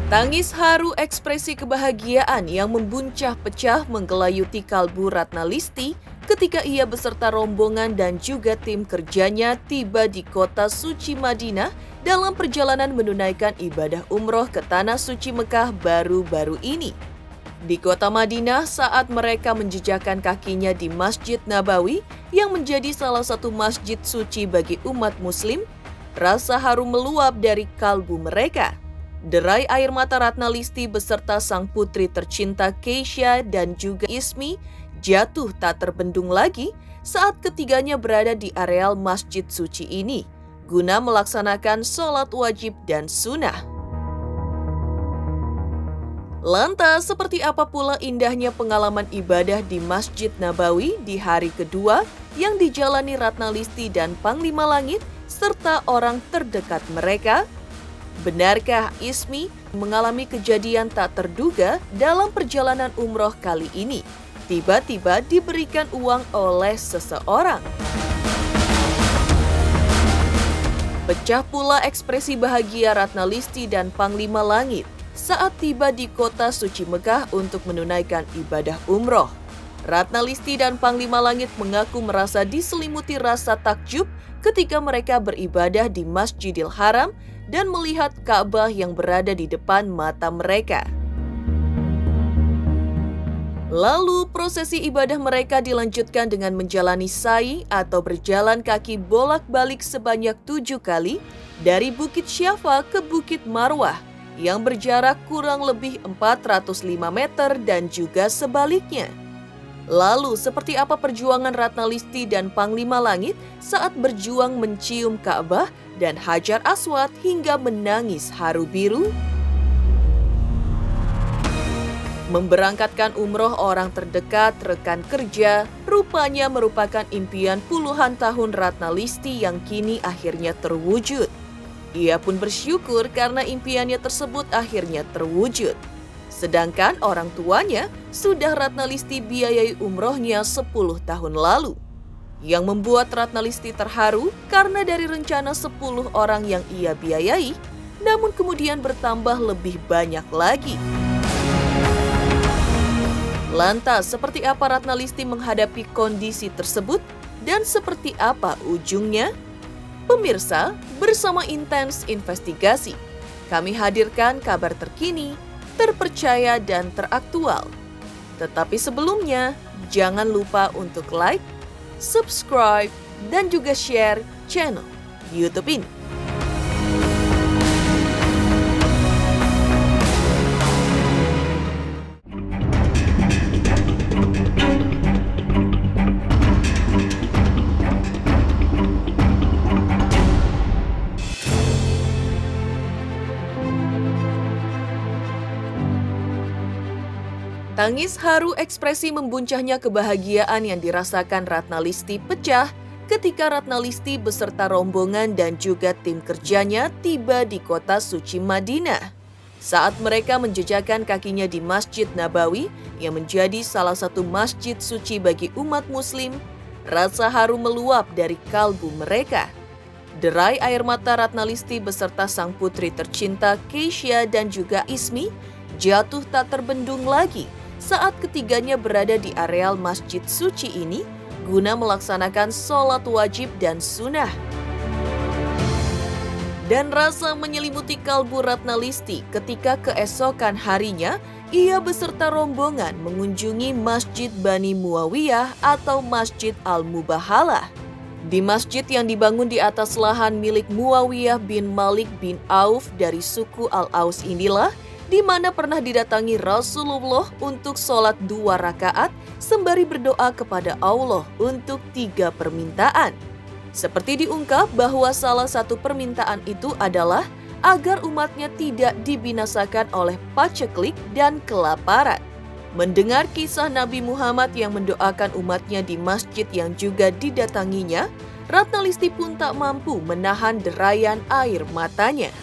Tangis haru ekspresi kebahagiaan yang membuncah pecah menggelayuti kalbu Ratna Listy ketika ia beserta rombongan dan juga tim kerjanya tiba di kota suci Madinah dalam perjalanan menunaikan ibadah umroh ke Tanah Suci Mekah baru-baru ini. Di kota Madinah saat mereka menjejakkan kakinya di Masjid Nabawi yang menjadi salah satu masjid suci bagi umat muslim, rasa haru meluap dari kalbu mereka. Derai air mata Ratna Listy beserta sang putri tercinta Keisha dan juga Ismi jatuh tak terbendung lagi saat ketiganya berada di areal masjid suci ini guna melaksanakan sholat wajib dan sunnah. Lantas, seperti apa pula indahnya pengalaman ibadah di Masjid Nabawi di hari kedua yang dijalani Ratna Listy dan Panglima Langit serta orang terdekat mereka? Benarkah Ismi mengalami kejadian tak terduga dalam perjalanan umroh kali ini? Tiba-tiba diberikan uang oleh seseorang. Pecah pula ekspresi bahagia Ratna Listy dan Panglima Langit saat tiba di kota suci Mekah untuk menunaikan ibadah umroh. Ratna Listy dan Panglima Langit mengaku merasa diselimuti rasa takjub ketika mereka beribadah di Masjidil Haram dan melihat Ka'bah yang berada di depan mata mereka. Lalu prosesi ibadah mereka dilanjutkan dengan menjalani sa'i atau berjalan kaki bolak-balik sebanyak 7 kali dari Bukit Syafa ke Bukit Marwah yang berjarak kurang lebih 405 meter dan juga sebaliknya. Lalu seperti apa perjuangan Ratna Listy dan Panglima Langit saat berjuang mencium Ka'bah dan Hajar Aswad hingga menangis haru biru? Memberangkatkan umroh orang terdekat, rekan kerja, rupanya merupakan impian puluhan tahun Ratna Listy yang kini akhirnya terwujud. Ia pun bersyukur karena impiannya tersebut akhirnya terwujud. Sedangkan orang tuanya sudah Ratna Listy biayai umrohnya 10 tahun lalu. Yang membuat Ratna Listy terharu karena dari rencana 10 orang yang ia biayai, namun kemudian bertambah lebih banyak lagi. Lantas, seperti apa Ratna Listy menghadapi kondisi tersebut dan seperti apa ujungnya? Pemirsa, bersama Intens Investigasi, kami hadirkan kabar terkini, terpercaya dan teraktual. Tetapi sebelumnya, jangan lupa untuk like, subscribe, dan juga share channel YouTube ini. Tangis haru ekspresi membuncahnya kebahagiaan yang dirasakan Ratna Listy pecah ketika Ratna Listy beserta rombongan dan juga tim kerjanya tiba di kota suci Madinah. Saat mereka menjejakkan kakinya di Masjid Nabawi yang menjadi salah satu masjid suci bagi umat muslim, rasa haru meluap dari kalbu mereka. Derai air mata Ratna Listy beserta sang putri tercinta Keisha dan juga Ismi jatuh tak terbendung lagi saat ketiganya berada di areal masjid suci ini guna melaksanakan sholat wajib dan sunnah. Dan rasa menyelimuti kalbu Ratna Listy ketika keesokan harinya ia beserta rombongan mengunjungi Masjid Bani Muawiyah atau Masjid Al-Mubahalah. Di masjid yang dibangun di atas lahan milik Muawiyah bin Malik bin Auf dari suku Al-Aus inilah di mana pernah didatangi Rasulullah untuk sholat 2 rakaat sembari berdoa kepada Allah untuk 3 permintaan. Seperti diungkap bahwa salah satu permintaan itu adalah agar umatnya tidak dibinasakan oleh paceklik dan kelaparan. Mendengar kisah Nabi Muhammad yang mendoakan umatnya di masjid yang juga didatanginya, Ratna Listy pun tak mampu menahan derayan air matanya.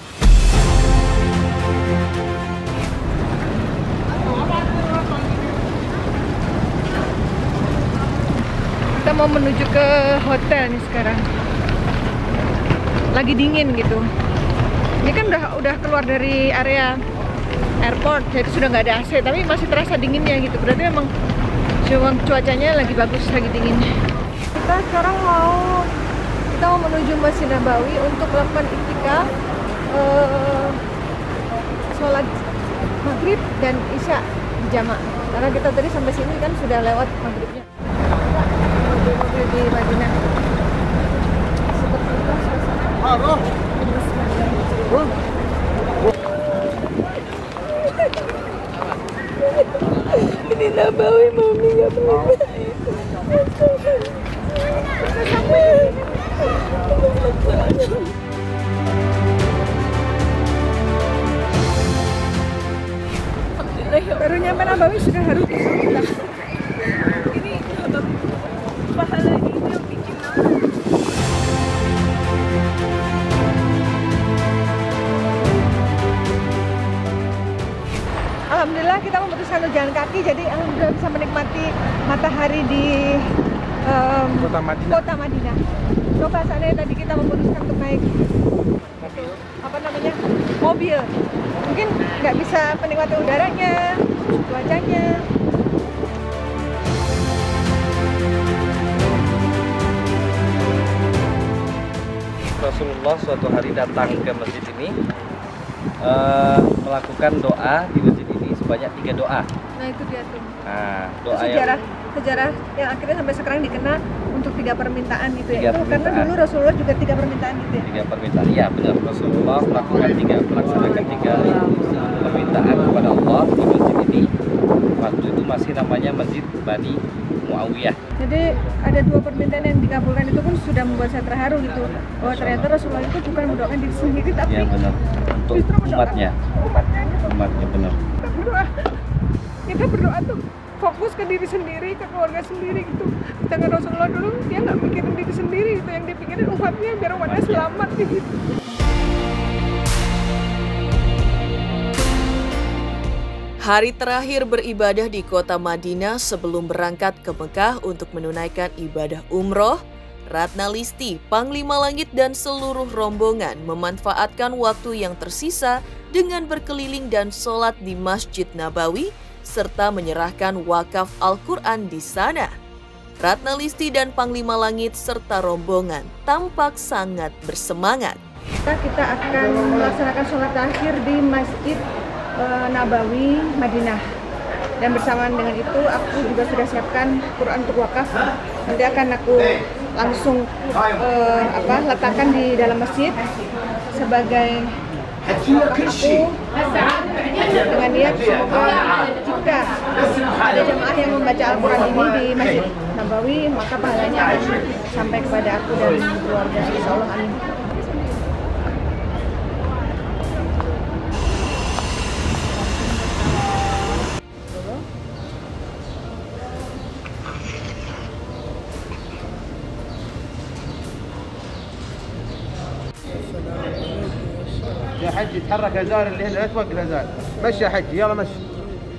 Kita mau menuju ke hotel nih sekarang. Lagi dingin gitu. Ini kan udah keluar dari area airport, jadi sudah nggak ada AC, tapi masih terasa dinginnya gitu. Berarti memang cuacanya lagi bagus, lagi dingin. Kita sekarang kita mau menuju Masjid Nabawi untuk melakukan iktikaf, sholat maghrib dan isya berjamaah. Karena kita tadi sampai sini kan sudah lewat maghribnya. Mobil-mobil di Madinah. Seperti itu suasana. Ini Nabawi, mami nggak pernah. Baru nyampe Nabawi sudah harus bismillah. Ini pahala ini yang bikin Alhamdulillah kita memutuskan untuk jalan kaki, jadi alhamdulillah bisa menikmati matahari di kota Madinah. Coba seandainya tadi kita memutuskan untuk naik mobil, mungkin nggak bisa menikmati udaranya, cuacanya. Rasulullah suatu hari datang ke masjid ini, melakukan doa di masjid ini sebanyak 3 doa. Nah itu dia tuh. Nah, doa sejarah yang akhirnya sampai sekarang dikenal untuk 3 permintaan itu ya. Itu permintaan. karena dulu Rasulullah juga 3 permintaan itu ya. 3 permintaan, iya benar. Rasulullah melaksanakan 3 permintaan kepada Allah di masjid ini. Waktu itu masih namanya Masjid Bani Muawiyah. Jadi ada 2 permintaan yang dikabulkan, itu pun sudah membuat saya terharu gitu. Bahwa ternyata Rasulullah itu bukan mendoakan diri sendiri, tapi Ya benar. Untuk justru umatnya. Umatnya benar. Kita berdoa tuh fokus ke diri sendiri, ke keluarga sendiri gitu. Sedangkan Rasulullah dulu dia nggak mikirin diri sendiri, itu yang dipikirin umatnya biar umatnya selamat gitu. Hari terakhir beribadah di kota Madinah sebelum berangkat ke Mekah untuk menunaikan ibadah umroh, Ratna Listi, Panglima Langit dan seluruh rombongan memanfaatkan waktu yang tersisa dengan berkeliling dan sholat di Masjid Nabawi serta menyerahkan wakaf Al-Quran di sana. Ratna Listi dan Panglima Langit serta rombongan tampak sangat bersemangat. Kita akan melaksanakan sholat terakhir di Masjid Nabawi Madinah, dan bersamaan dengan itu aku juga sudah siapkan Quran untuk wakaf. Nanti akan aku langsung letakkan di dalam masjid sebagai wakaf aku, dengan niat semoga jika ada jemaah yang membaca Al-Quran ini di Masjid Nabawi, maka pahalanya akan sampai kepada aku dan keluarga, insyaallah, amin. يا حج تحرك ازار اللي هنا، لا توقف ازار، مشي يا حج، يلا مشي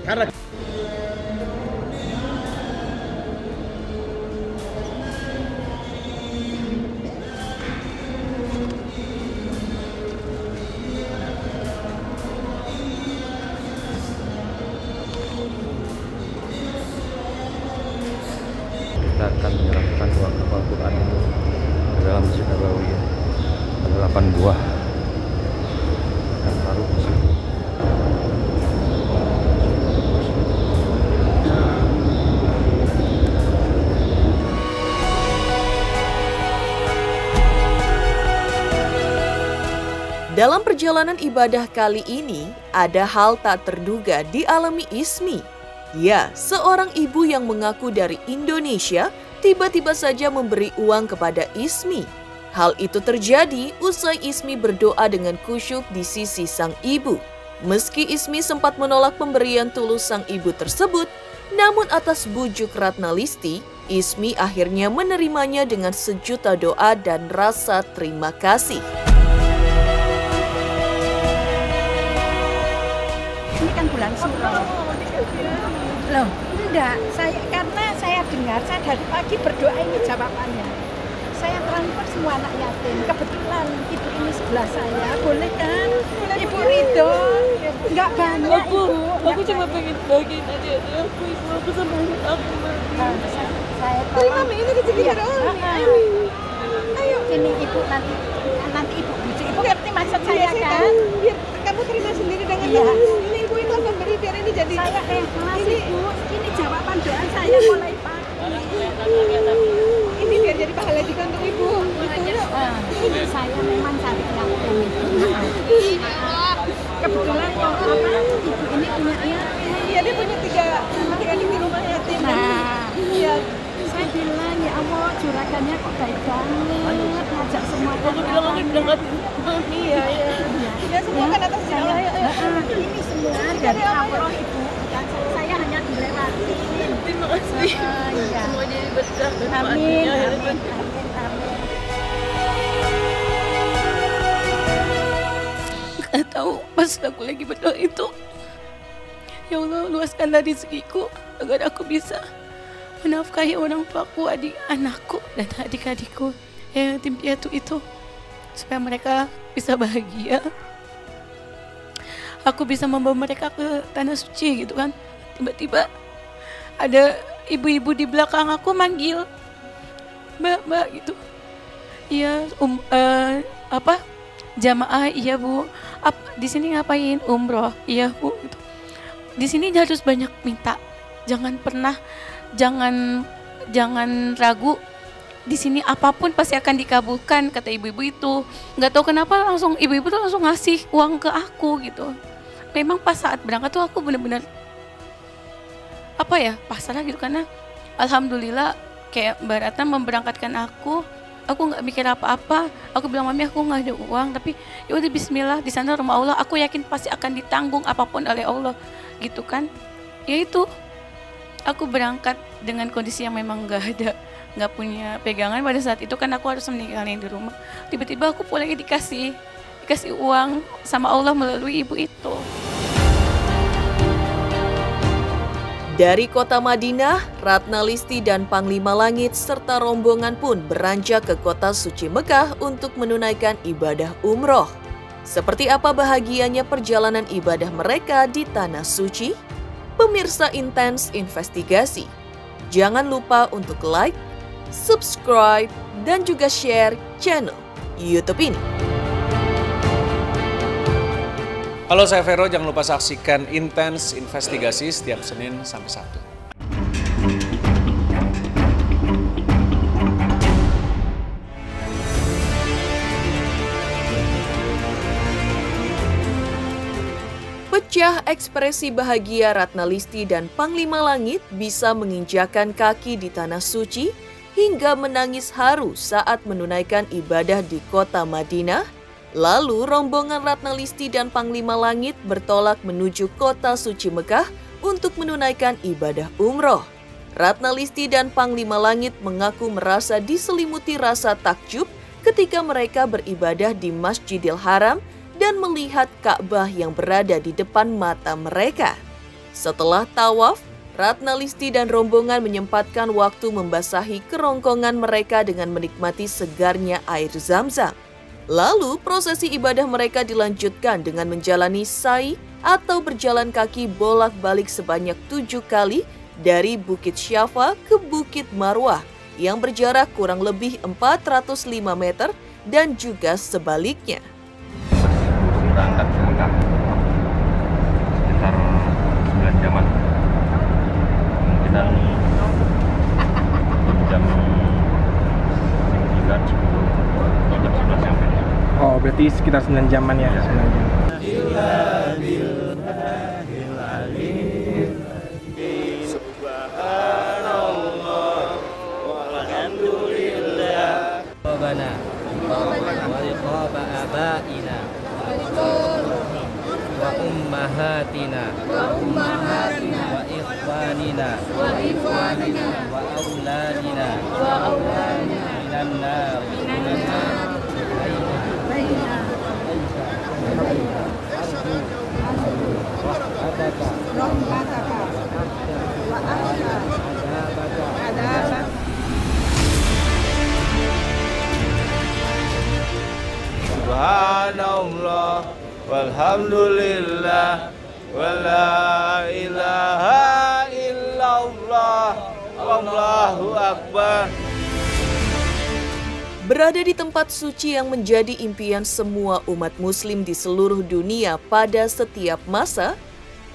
تحرك. Kita akan menyerahkan wakaf Al-Quran ini ke dalam Masjid Nabawi. Ada 8 buah yang taruh di sini. Dalam perjalanan ibadah kali ini, ada hal tak terduga dialami Ismi. Ya, seorang ibu yang mengaku dari Indonesia tiba-tiba saja memberi uang kepada Ismi. Hal itu terjadi usai Ismi berdoa dengan khusyuk di sisi sang ibu. Meski Ismi sempat menolak pemberian tulus sang ibu tersebut, namun atas bujuk Ratna Listi, Ismi akhirnya menerimanya dengan sejuta doa dan rasa terima kasih. Ini kan bulan suci. Loh, enggak. Karena saya dengar, saya dari pagi berdoa ini jawabannya. Saya transfer semua anak yatim. Kebetulan ibu ini sebelah saya. Boleh kan? Ibu Ridho. Enggak banyak, Aku Ibu. cuma pengen bagiin adik-adik aku, Ibu. Aku sama adik aku, Nah, saya tolong. Ini rezeki dari Allah. Ayo. Ini Ibu nanti Ibu bujuk. Ibu ngerti maksud saya kan? Biar kamu terima sendiri dengan Iya. ini ibu ikhlas memberi biar ini jadi Saya ikhlas, Ibu. Ini jawaban doa saya mulai pagi. ini biar jadi pahala juga untuk ibu. Saya memang cari nafkah itu. Kebetulan kok ibu ini punya Iya dia punya tiga adik di rumah yatim. Nah, Iya. saya bilang ya Allah juragannya kok baik banget ngajak semua Aku bilang aku berangkat. Iya. Ya semua kan atas izin Allah ya. Ini semua dari Allah Ibu. Saya hanya dilewati. Terima kasih. Iya. Semua jadi berkah dan Amin. doanya. Amin. Gak tahu pas aku lagi berdoa itu, ya Allah luaskanlah rezekiku agar aku bisa menafkahi orang tuaku, anakku dan adik-adikku yang yatim piatu itu, supaya mereka bisa bahagia. Aku bisa membawa mereka ke tanah suci gitu kan. Tiba-tiba ada ibu-ibu di belakang aku manggil, Mbak gitu. Iya, jamaah, iya Bu. Di sini ngapain? Umroh. Iya Bu. Gitu. Di sini harus banyak minta. Jangan ragu. Di sini apapun pasti akan dikabulkan, kata ibu-ibu itu. Nggak tahu kenapa ibu-ibu tuh langsung ngasih uang ke aku gitu. Memang pas saat berangkat tuh aku benar-benar pasrah gitu, karena alhamdulillah kayak Mbak Ratna memberangkatkan aku nggak mikir apa-apa. Aku bilang, Mami aku nggak ada uang, tapi ya udah bismillah, di sana rumah Allah, aku yakin pasti akan ditanggung apapun oleh Allah gitu kan. Ya itu, aku berangkat dengan kondisi yang memang nggak punya pegangan pada saat itu kan. Aku harus meninggalin di rumah. Tiba-tiba aku pulangnya dikasih uang sama Allah melalui ibu itu. Dari kota Madinah, Ratna Listi dan Panglima Langit serta rombongan pun beranjak ke kota suci Mekah untuk menunaikan ibadah umroh. Seperti apa bahagianya perjalanan ibadah mereka di Tanah Suci? Pemirsa Intens Investigasi, jangan lupa untuk like, subscribe, dan juga share channel YouTube ini. Halo, saya Vero. Jangan lupa saksikan Intens Investigasi setiap Senin sampai Sabtu. Pecah ekspresi bahagia Ratna Listi dan Panglima Langit bisa menginjakan kaki di Tanah Suci hingga menangis haru saat menunaikan ibadah di kota Madinah. Lalu rombongan Ratna Listi dan Panglima Langit bertolak menuju kota suci Mekah untuk menunaikan ibadah umroh. Ratna Listi dan Panglima Langit mengaku merasa diselimuti rasa takjub ketika mereka beribadah di Masjidil Haram dan melihat Ka'bah yang berada di depan mata mereka. Setelah tawaf, Ratna Listi dan rombongan menyempatkan waktu membasahi kerongkongan mereka dengan menikmati segarnya air Zam-Zam. Lalu prosesi ibadah mereka dilanjutkan dengan menjalani sa'i atau berjalan kaki bolak-balik sebanyak 7 kali dari Bukit Syafa ke Bukit Marwah yang berjarak kurang lebih 405 meter dan juga sebaliknya. Berangkat ke Mekah sekitar 9 jaman, kemungkinan jam 9, 10 atau jam 11 sampai. Oh, berarti sekitar 9 jaman ya? 9 jam. Rabbana wa riqaba abaina wa ummahatina wa ikhwanina wa auladina minan nar Subhanallah walhamdulillah wala ilaha illallah wallahu akbar. Berada di tempat suci yang menjadi impian semua umat muslim di seluruh dunia pada setiap masa,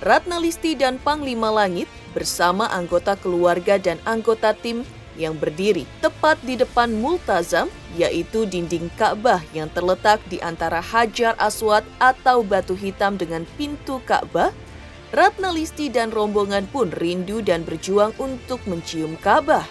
Ratna Listi dan Panglima Langit bersama anggota keluarga dan anggota tim yang berdiri tepat di depan multazam, yaitu dinding Ka'bah yang terletak di antara Hajar Aswad atau batu hitam dengan pintu Ka'bah. Ratna Listi dan rombongan pun rindu dan berjuang untuk mencium Ka'bah.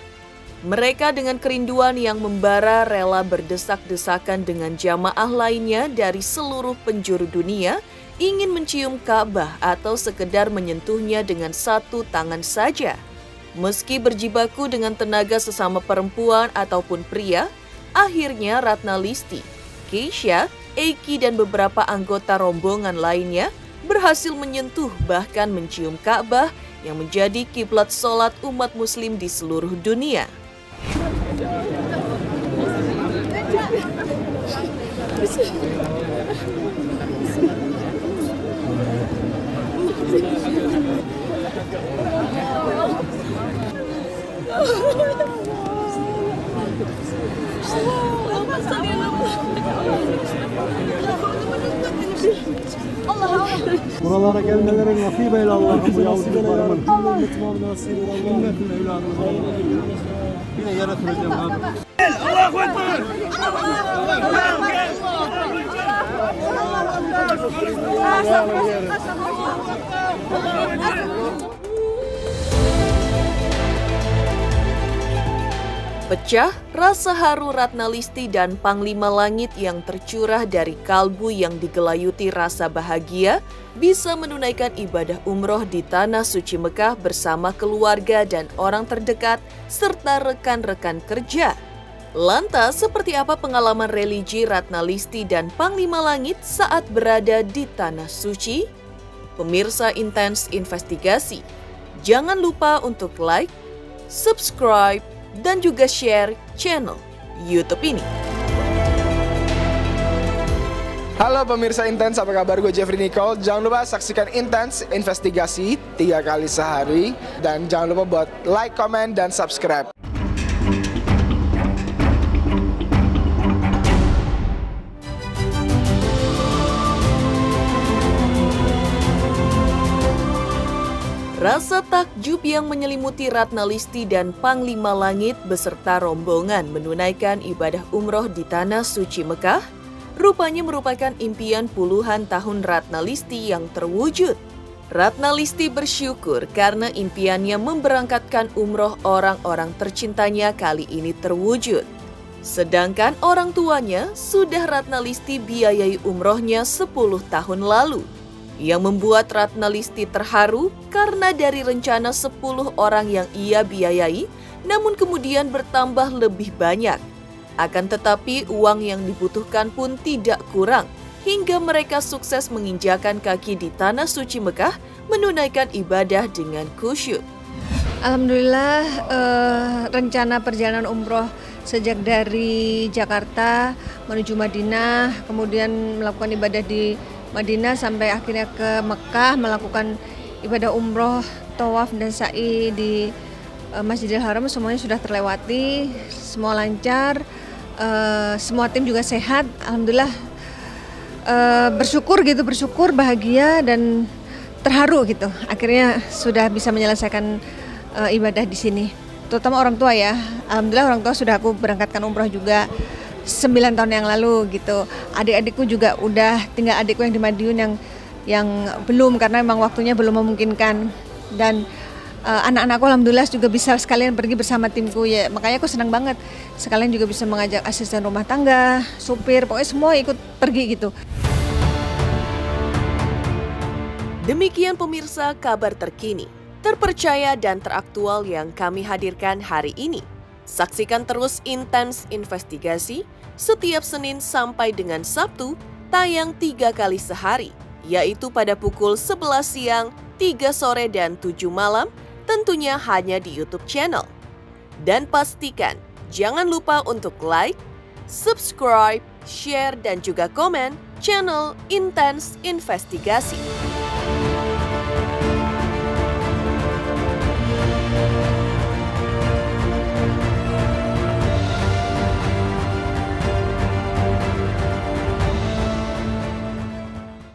Mereka dengan kerinduan yang membara rela berdesak-desakan dengan jamaah lainnya dari seluruh penjuru dunia ingin mencium Ka'bah atau sekedar menyentuhnya dengan satu tangan saja. Meski berjibaku dengan tenaga sesama perempuan ataupun pria, akhirnya Ratna Listi, Keisha, Eki dan beberapa anggota rombongan lainnya berhasil menyentuh bahkan mencium Ka'bah yang menjadi kiblat sholat umat muslim di seluruh dunia. Buralara gelmelerin nasip eyle Allah'ım bu yavrularımın. Ümmetin evladının. Yine yere süreceğim abi. Allahu Ekber! Pecah rasa haru Ratna Listi dan Panglima Langit yang tercurah dari kalbu yang digelayuti rasa bahagia bisa menunaikan ibadah umroh di Tanah Suci Mekah bersama keluarga dan orang terdekat serta rekan-rekan kerja. Lantas, seperti apa pengalaman religi Ratna Listi dan Panglima Langit saat berada di Tanah Suci? Pemirsa Intens Investigasi, jangan lupa untuk like, subscribe, dan juga share channel YouTube ini. Halo pemirsa Intens, apa kabar? Gue Jeffrey Nicole. Jangan lupa saksikan Intens Investigasi 3 kali sehari. Dan jangan lupa buat like, comment, dan subscribe. Rasa takjub yang menyelimuti Ratna Listi dan Panglima Langit beserta rombongan menunaikan ibadah umroh di Tanah Suci Mekah rupanya merupakan impian puluhan tahun Ratna Listi yang terwujud. Ratna Listi bersyukur karena impiannya memberangkatkan umroh orang-orang tercintanya kali ini terwujud. Sedangkan orang tuanya sudah Ratna Listi biayai umrohnya 10 tahun lalu. Yang membuat Ratna Listi terharu karena dari rencana 10 orang yang ia biayai, namun kemudian bertambah lebih banyak. Akan tetapi uang yang dibutuhkan pun tidak kurang, hingga mereka sukses menginjakan kaki di Tanah Suci Mekah menunaikan ibadah dengan khusyuk. Alhamdulillah, rencana perjalanan umroh sejak dari Jakarta menuju Madinah, kemudian melakukan ibadah di Madinah sampai akhirnya ke Mekah melakukan ibadah umroh, tawaf dan sa'i di Masjidil Haram, semuanya sudah terlewati, semua lancar, semua tim juga sehat, alhamdulillah. Bersyukur, bahagia dan terharu gitu. Akhirnya sudah bisa menyelesaikan ibadah di sini. Terutama orang tua ya, alhamdulillah orang tua sudah aku berangkatkan umroh juga 9 tahun yang lalu gitu. Adik-adikku juga udah, tinggal adikku yang di Madiun yang belum karena memang waktunya belum memungkinkan. Dan anak-anakku alhamdulillah juga bisa sekalian pergi bersama timku ya. Makanya aku senang banget. Sekalian juga bisa mengajak asisten rumah tangga, supir, pokoknya semua ikut pergi gitu. Demikian pemirsa kabar terkini, terpercaya dan teraktual yang kami hadirkan hari ini. Saksikan terus Intens Investigasi setiap Senin sampai dengan Sabtu, tayang 3 kali sehari, yaitu pada pukul 11 siang, 3 sore, dan 7 malam, tentunya hanya di YouTube channel. Dan pastikan, jangan lupa untuk like, subscribe, share, dan juga komen channel Intens Investigasi.